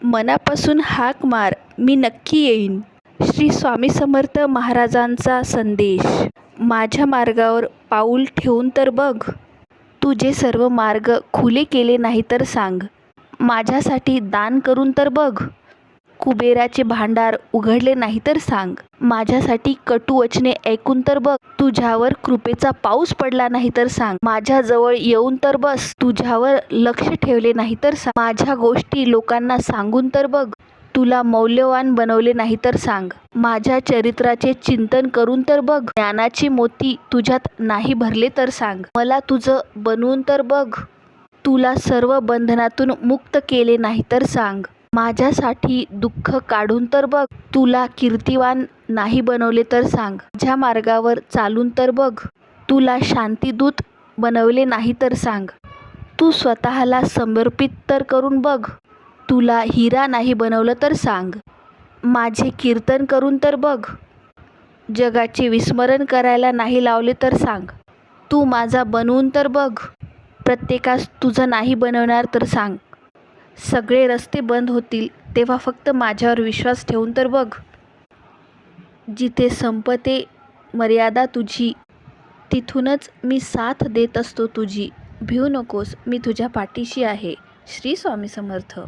मनापासून हाक मार, मी नक्की येईन. श्री स्वामी समर्थ महाराजांचा संदेश. माझ्या मार्गावर पाऊल ठेवून तर बघ. तुझे सर्व मार्ग खुले केले नाही तर सांग. माझ्यासाठी दान करून तर बघ. कुबेराचे भांडार उघडले नाही तर सांग. माझ्यासाठी कटू वचने ऐकून तर बघ. तुझ्यावर कृपेचा पाऊस पडला नाही तर सांग. माझ्याजवळ येऊन तर बस. तुझ्यावर लक्ष ठेवले नाही तर सांग. माझ्या गोष्टी लोकांना सांगून तर बघ. तुला मौल्यवान बनवले नाही तर सांग. माझ्या चरित्राचे चिंतन करून तर बघ. ज्ञानाचे मोती तुझ्यात नाही भरले तर सांग. मला तुझं बनवून तर बघ. तुला सर्व बंधनातून मुक्त केले नाही तर सांग. माझ्यासाठी दुःख काढून तर बघ. तुला कीर्तिवान नाही बनवले तर सांग. माझ्या मार्गावर चालून तर बघ. तुला शांतिदूत बनवले नाही तर सांग. तू स्वतःला समर्पित तर करून बघ. तुला हिरा नाही बनवलं तर सांग. माझे कीर्तन करून तर बघ. जगाचे विस्मरण करायला नाही लावले तर सांग. तू माझा बनवून तर बघ. प्रत्येकास तुझं नाही बनवणार तर सांग. सगळे रस्ते बंद होतील तेव्हा फक्त माझ्यावर विश्वास ठेवून तर बघ. जिथे संपते मर्यादा तुझी, तिथूनच मी साथ देत असतो तुझी. भिऊ नकोस, मी तुझ्या पाठीशी आहे. श्री स्वामी समर्थ.